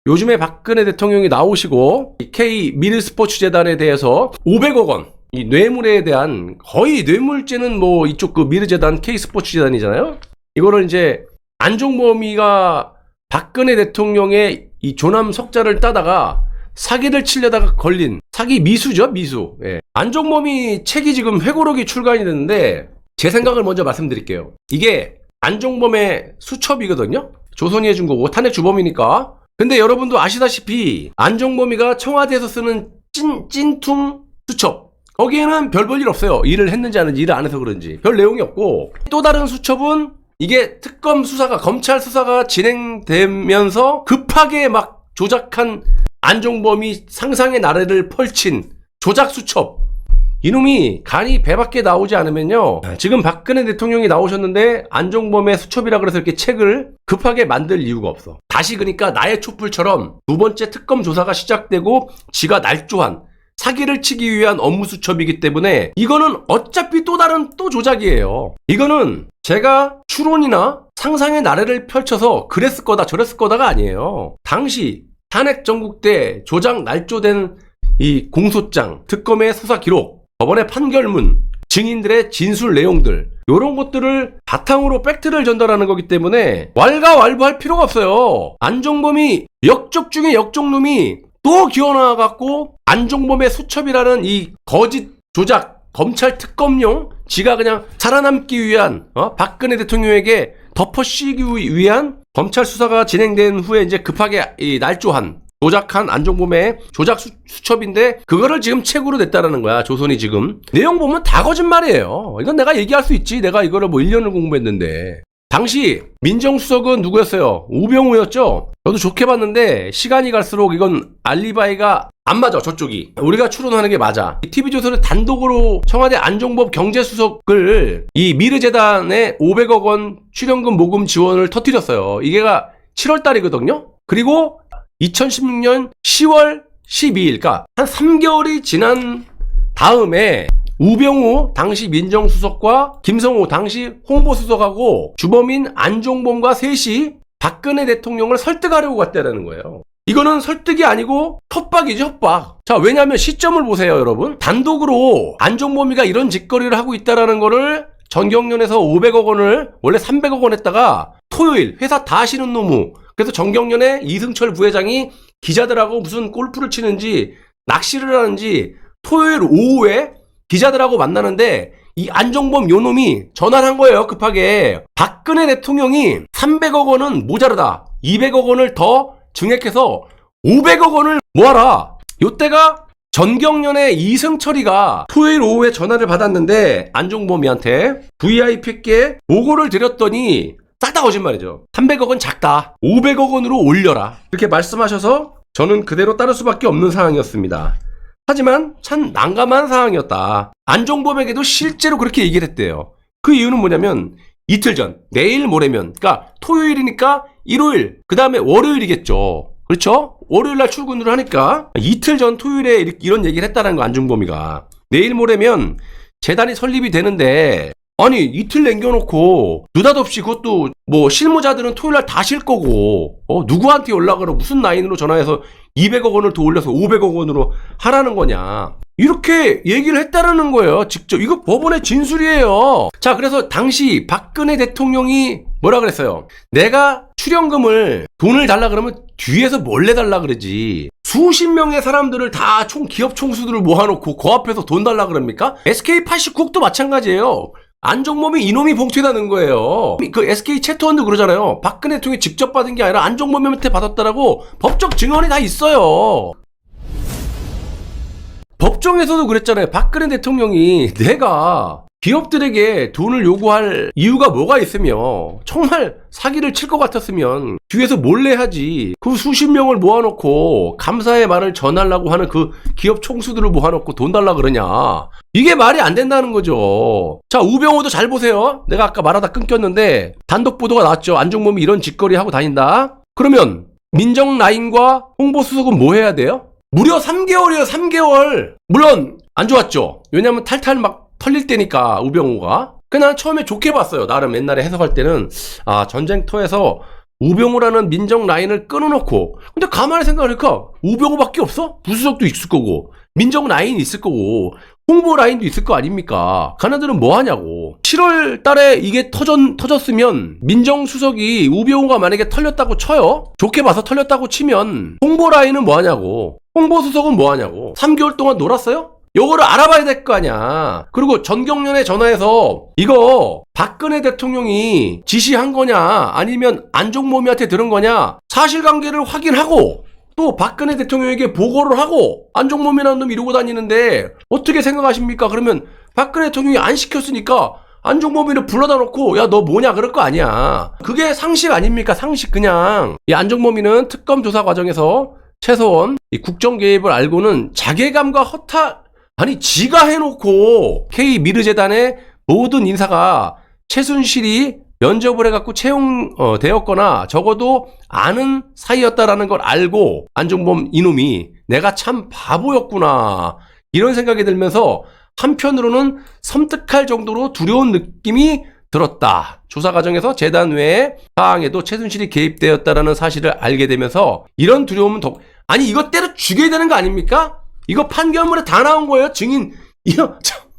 요즘에 박근혜 대통령이 나오시고 K 미르스포츠재단에 대해서 500억 원 이 뇌물에 대한 거의 뇌물죄는 뭐 이쪽 그 미르재단 K스포츠재단이잖아요. 이거를 이제 안종범이가 박근혜 대통령의 이 조남 석자를 따다가 사기를 치려다가 걸린 사기 미수죠, 미수. 예. 안종범이 책이 지금 회고록이 출간이 됐는데 제 생각을 먼저 말씀드릴게요. 이게 안종범의 수첩이거든요. 조선이 해준 거고 탄핵 주범이니까. 근데 여러분도 아시다시피 안종범이가 청와대에서 쓰는 찐퉁 수첩, 거기에는 별 볼 일 없어요. 일을 했는지 안 했는지, 일을 안 해서 그런지 별 내용이 없고, 또 다른 수첩은 이게 특검 수사가, 검찰 수사가 진행되면서 급하게 막 조작한 안종범이 상상의 나래를 펼친 조작 수첩. 이놈이 간이 배밖에 나오지 않으면요, 지금 박근혜 대통령이 나오셨는데 안종범의 수첩이라 그래서 이렇게 책을 급하게 만들 이유가 없어. 다시 그러니까 나의 촛불처럼 두 번째 특검 조사가 시작되고 지가 날조한 사기를 치기 위한 업무 수첩이기 때문에 이거는 어차피 또 다른 또 조작이에요. 이거는 제가 추론이나 상상의 나래를 펼쳐서 그랬을 거다 저랬을 거다가 아니에요. 당시 탄핵 전국 때 조작 날조된 이 공소장, 특검의 수사 기록, 법원의 판결문, 증인들의 진술 내용들, 이런 것들을 바탕으로 팩트를 전달하는 거기 때문에 왈가왈부할 필요가 없어요. 안종범이 역적 중에 역적놈이 또 기어나와갖고 안종범의 수첩이라는 이 거짓 조작 검찰 특검용, 지가 그냥 살아남기 위한 박근혜 대통령에게 덮어씌우기 위한 검찰 수사가 진행된 후에 이제 급하게 이 날조한 조작한 안종범의 조작 수첩인데 그거를 지금 책으로 냈다라는 거야. 조선이 지금 내용 보면 다 거짓말이에요. 이건 내가 얘기할 수 있지. 내가 이거를 뭐 1년을 공부했는데. 당시 민정수석은 누구였어요? 우병우였죠? 저도 좋게 봤는데 시간이 갈수록 이건 알리바이가 안 맞아. 저쪽이 우리가 추론하는 게 맞아. TV조선은 단독으로 청와대 안종범 경제수석을 이 미르재단에 500억 원 출연금 모금 지원을 터뜨렸어요. 이게가 7월 달이거든요. 그리고 2016년 10월 12일, 그러니까 한 3개월이 지난 다음에 우병우 당시 민정수석과 김성호 당시 홍보수석하고 주범인 안종범과 셋이 박근혜 대통령을 설득하려고 갔다라는 거예요. 이거는 설득이 아니고 협박이죠, 협박. 자, 왜냐하면 시점을 보세요, 여러분. 단독으로 안종범이가 이런 짓거리를 하고 있다라는 거를 정경련에서 500억 원을 원래 300억 원 했다가 토요일 회사 다 쉬는 노무, 그래서 정경련의 이승철 부회장이 기자들하고 무슨 골프를 치는지 낚시를 하는지 토요일 오후에 기자들하고 만나는데 이 안종범 요놈이 전화를 한 거예요. 급하게 박근혜 대통령이 300억 원은 모자르다, 200억 원을 더 증액해서 500억 원을 모아라. 요때가 전경련의 이승철이가 토요일 오후에 전화를 받았는데 안종범이한테 VIP께 보고를 드렸더니 싹 다 거짓말이죠. 300억 원 작다, 500억 원으로 올려라, 이렇게 말씀하셔서 저는 그대로 따를 수밖에 없는 상황이었습니다. 하지만 참 난감한 상황이었다. 안종범에게도 실제로 그렇게 얘기를 했대요. 그 이유는 뭐냐면 이틀 전, 내일 모레면, 그러니까 토요일이니까 일요일, 그 다음에 월요일이겠죠. 그렇죠? 월요일날 출근을 하니까 이틀 전 토요일에 이런 얘기를 했다는 거. 안종범이가 내일 모레면 재단이 설립이 되는데, 아니 이틀 남겨놓고 느닷없이, 그것도 뭐 실무자들은 토요일날 다 쉴 거고 누구한테 연락을 무슨 라인으로 전화해서 200억 원을 더 올려서 500억 원으로 하라는 거냐, 이렇게 얘기를 했다라는 거예요. 직접. 이거 법원의 진술이에요. 자, 그래서 당시 박근혜 대통령이 뭐라 그랬어요? 내가 출연금을, 돈을 달라 그러면 뒤에서 몰래 달라 그러지. 수십 명의 사람들을 다 기업 총수들을 모아놓고 그 앞에서 돈 달라 그럽니까? SK89도 마찬가지예요. 안종범이 이놈이 봉투에다는 거예요. 그 SK 채토원도 그러잖아요. 박근혜 대통령이 직접 받은 게 아니라 안종범한테 받았다라고 법적 증언이 다 있어요. 법정에서도 그랬잖아요. 박근혜 대통령이 내가 기업들에게 돈을 요구할 이유가 뭐가 있으며 정말 사기를 칠 것 같았으면 뒤에서 몰래 하지. 그 수십 명을 모아놓고 감사의 말을 전하려고 하는 그 기업 총수들을 모아놓고 돈 달라 그러냐. 이게 말이 안 된다는 거죠. 자, 우병우도 잘 보세요. 내가 아까 말하다 끊겼는데 단독 보도가 나왔죠. 안종범이 이런 짓거리 하고 다닌다. 그러면 민정라인과 홍보수석은 뭐 해야 돼요? 무려 3개월이에요. 3개월. 물론 안 좋았죠. 왜냐면 탈탈 막 털릴 때니까 우병우가. 난 처음에 좋게 봤어요. 나름 옛날에 해석할 때는 전쟁터에서 우병우라는 민정 라인을 끊어놓고, 근데 가만히 생각하니까 우병우밖에 없어? 부수석도 있을 거고 민정 라인이 있을 거고 홍보 라인도 있을 거 아닙니까? 가나들은 뭐 하냐고. 7월 달에 이게 터졌으면 민정수석이 우병우가 만약에 털렸다고 쳐요? 좋게 봐서 털렸다고 치면 홍보 라인은 뭐 하냐고. 홍보수석은 뭐 하냐고. 3개월 동안 놀았어요? 요거를 알아봐야 될 거 아니야. 그리고 전경련에 전화해서 이거 박근혜 대통령이 지시한 거냐 아니면 안종범이한테 들은 거냐 사실관계를 확인하고 또 박근혜 대통령에게 보고를 하고 안종범이라는 놈이 이러고 다니는데 어떻게 생각하십니까? 그러면 박근혜 대통령이 안 시켰으니까 안종범이를 불러다 놓고 야 너 뭐냐 그럴 거 아니야. 그게 상식 아닙니까? 상식. 그냥 이 안종범이는 특검 조사 과정에서 최소한 이 국정 개입을 알고는 자괴감과 허탈, 아니 지가 해놓고 K미르재단의 모든 인사가 최순실이 면접을 해갖고 채용되었거나 적어도 아는 사이였다라는 걸 알고 안종범 이놈이 내가 참 바보였구나 이런 생각이 들면서 한편으로는 섬뜩할 정도로 두려운 느낌이 들었다. 조사 과정에서 재단 외의 사항에도 최순실이 개입되었다라는 사실을 알게 되면서 이런 두려움은 더, 아니 이거 때려 죽여야 되는 거 아닙니까? 이거 판결문에 다 나온 거예요. 증인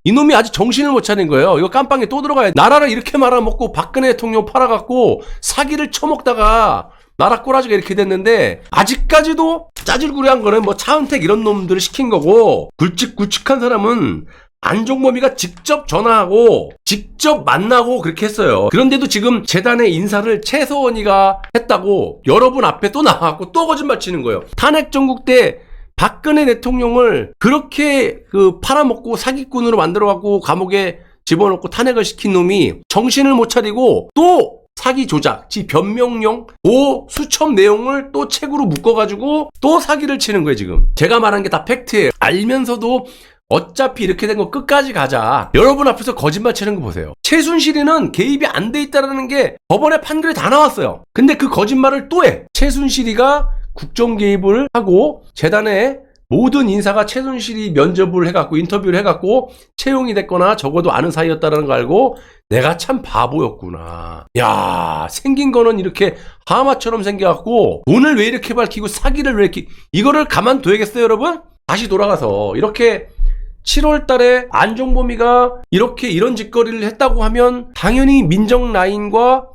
이놈이 아직 정신을 못 차린 거예요. 이거 깜빵에 또 들어가야 돼. 나라를 이렇게 말아먹고 박근혜 대통령 팔아갖고 사기를 쳐먹다가 나라 꼬라지가 이렇게 됐는데 아직까지도 짜질구리한 거는 뭐 차은택 이런 놈들을 시킨 거고 굵직굵직한 사람은 안종범이가 직접 전화하고 직접 만나고 그렇게 했어요. 그런데도 지금 재단의 인사를 최서원이가 했다고 여러분 앞에 또 나와갖고 또 거짓말 치는 거예요. 탄핵 정국 때 박근혜 대통령을 그렇게 팔아먹고 사기꾼으로 만들어갖고 감옥에 집어넣고 탄핵을 시킨 놈이 정신을 못 차리고 또 사기 조작, 지 변명용 그 수첩 내용을 또 책으로 묶어가지고 또 사기를 치는 거예요 지금. 제가 말한 게 다 팩트예요. 알면서도 어차피 이렇게 된 거 끝까지 가자. 여러분 앞에서 거짓말 치는 거 보세요. 최순실이는 개입이 안 돼 있다는 게 법원의 판결이 다 나왔어요. 근데 그 거짓말을 또 해. 최순실이가 국정 개입을 하고 재단의 모든 인사가 최순실이 면접을 해갖고 인터뷰를 해갖고 채용이 됐거나 적어도 아는 사이였다는 거 알고 내가 참 바보였구나. 야, 생긴 거는 이렇게 하마처럼 생겨갖고 돈을 왜 이렇게 밝히고 사기를 왜 이렇게, 이거를 가만둬야겠어요 여러분? 다시 돌아가서 이렇게 7월 달에 안종범이가 이렇게 이런 짓거리를 했다고 하면 당연히 민정 라인과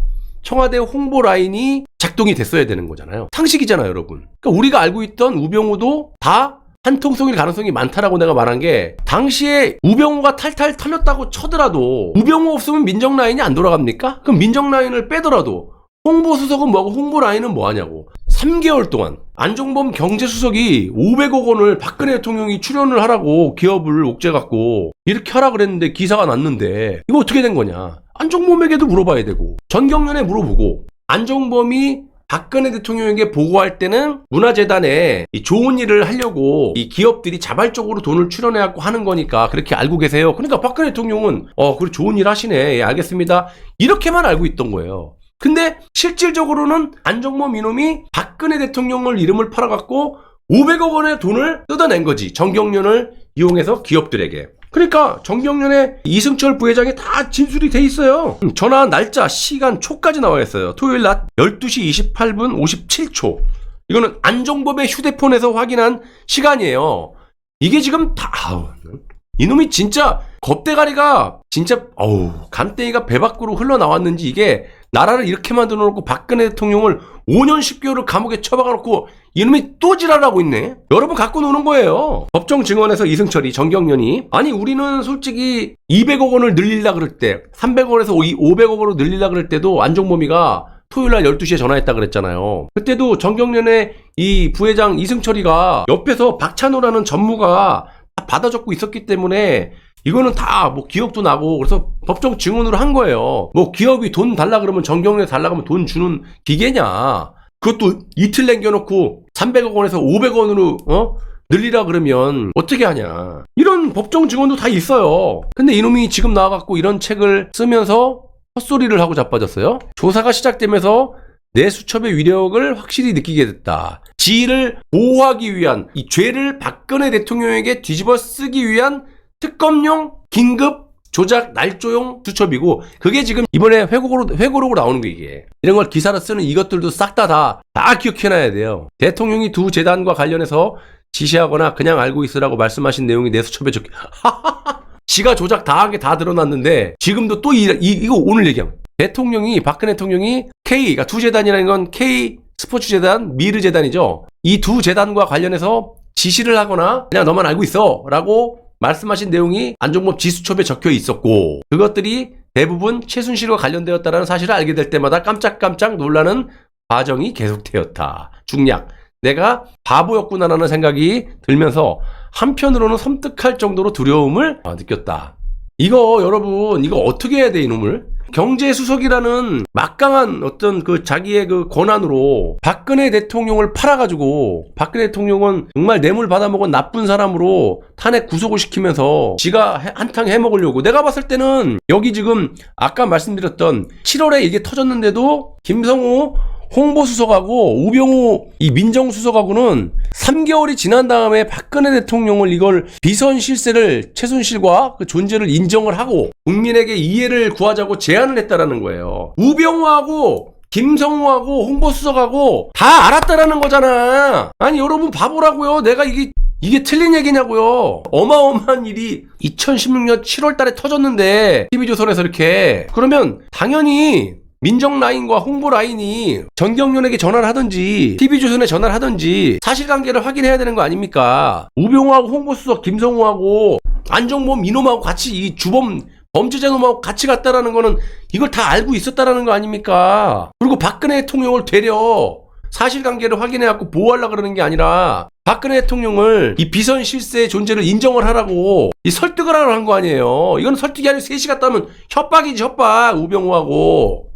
청와대 홍보 라인이 작동이 됐어야 되는 거잖아요. 상식이잖아요 여러분. 그러니까 우리가 알고 있던 우병우도 다 한통속일 가능성이 많다라고 내가 말한 게, 당시에 우병우가 탈탈 털렸다고 쳐더라도 우병우 없으면 민정 라인이 안 돌아갑니까? 그럼 민정 라인을 빼더라도 홍보수석은 뭐하고 홍보 라인은 뭐하냐고. 3개월 동안 안종범 경제수석이 500억 원을 박근혜 대통령이 출연을 하라고 기업을 옥죄갖고 이렇게 하라 그랬는데 기사가 났는데 이거 어떻게 된 거냐. 안종범에게도 물어봐야 되고 전경련에 물어보고, 안종범이 박근혜 대통령에게 보고할 때는 문화재단에 이 좋은 일을 하려고 이 기업들이 자발적으로 돈을 출연해갖고 하는 거니까 그렇게 알고 계세요. 그러니까 박근혜 대통령은 그래 좋은 일 하시네, 예, 알겠습니다, 이렇게만 알고 있던 거예요. 근데 실질적으로는 안종범 이놈이 박근혜 대통령을 이름을 팔아갖고 500억 원의 돈을 뜯어낸 거지, 정경련을 이용해서 기업들에게. 그러니까 정경련의 이승철 부회장이 다 진술이 돼 있어요. 전화 날짜, 시간, 초까지 나와 있어요. 토요일 낮 12시 28분 57초. 이거는 안종범의 휴대폰에서 확인한 시간이에요. 이게 지금 다 이놈이 진짜 겁대가리가 진짜 간땡이가 배 밖으로 흘러나왔는지, 이게 나라를 이렇게 만들어 놓고 박근혜 대통령을 5년 10개월을 감옥에 처박아 놓고 이놈이 또 지랄하고 있네. 여러분 갖고 노는 거예요. 법정 증언에서 이승철이, 정경련이, 아니 우리는 솔직히 200억 원을 늘리려고 그럴 때 300억에서 500억 원으로 늘리려고 그럴 때도 안종범이가 토요일날 12시에 전화했다 그랬잖아요. 그때도 정경련의 이 부회장 이승철이가 옆에서 박찬호라는 전무가 받아 적고 있었기 때문에 이거는 다 뭐 기억도 나고, 그래서 법정 증언으로 한 거예요. 뭐 기업이 돈 달라 그러면 정경련에 달라 그러면 돈 주는 기계냐. 그것도 이틀 남겨놓고 300억 원에서 500원으로 늘리라 그러면 어떻게 하냐. 이런 법정 증언도 다 있어요. 근데 이놈이 지금 나와갖고 이런 책을 쓰면서 헛소리를 하고 자빠졌어요. 조사가 시작되면서 내 수첩의 위력을 확실히 느끼게 됐다. 지위를 보호하기 위한, 이 죄를 박근혜 대통령에게 뒤집어 쓰기 위한 특검용 긴급 조작 날조용 수첩이고 그게 지금 이번에 회고록으로 나오는 거 이게. 이런 걸 기사로 쓰는 이것들도 싹 다 기억해놔야 돼요. 대통령이 두 재단과 관련해서 지시하거나 그냥 알고 있으라고 말씀하신 내용이 내 수첩에 적혀. 지가 조작 다 한 게 다 드러났는데 지금도 또 이거 오늘 얘기함. 박근혜 대통령이 그러니까 두 재단이라는 건 K 스포츠 재단, 미르 재단이죠. 이 두 재단과 관련해서 지시를 하거나 그냥 너만 알고 있어 라고 말씀하신 내용이 안종범 지수첩에 적혀 있었고 그것들이 대부분 최순실과 관련되었다는 사실을 알게 될 때마다 깜짝깜짝 놀라는 과정이 계속되었다. 중략. 내가 바보였구나라는 생각이 들면서 한편으로는 섬뜩할 정도로 두려움을 느꼈다. 이거 여러분 이거 어떻게 해야 돼 이놈을? 경제수석이라는 막강한 어떤 그 자기의 그 권한으로 박근혜 대통령을 팔아가지고 박근혜 대통령은 정말 뇌물 받아먹은 나쁜 사람으로 탄핵 구속을 시키면서 지가 한탕 해먹으려고 내가 봤을 때는 여기 지금 아까 말씀드렸던 7월에 이게 터졌는데도 김성우 홍보수석하고 우병우 이 민정수석하고는 3개월이 지난 다음에 박근혜 대통령을 이걸 비선 실세를 최순실과 그 존재를 인정을 하고 국민에게 이해를 구하자고 제안을 했다라는 거예요. 우병우하고 김성우하고 홍보수석하고 다 알았다라는 거잖아. 아니 여러분 바보라고요. 내가 이게 틀린 얘기냐고요. 어마어마한 일이 2016년 7월 달에 터졌는데 TV조선에서 이렇게 그러면 당연히 민정 라인과 홍보 라인이 전경련에게 전화를 하든지 TV조선에 전화를 하든지 사실관계를 확인해야 되는 거 아닙니까? 우병우하고 홍보수석 김성우하고 안종범 이놈하고 같이 이 주범 범죄자 놈하고 같이 갔다라는 거는 이걸 다 알고 있었다라는 거 아닙니까? 그리고 박근혜 대통령을 되려 사실관계를 확인해갖고 보호하려고 그러는 게 아니라 박근혜 대통령을 이 비선 실세의 존재를 인정을 하라고 이 설득을 하라고 한 거 아니에요. 이건 설득이 아니고 셋이 갔다 하면 협박이지 협박. 우병우하고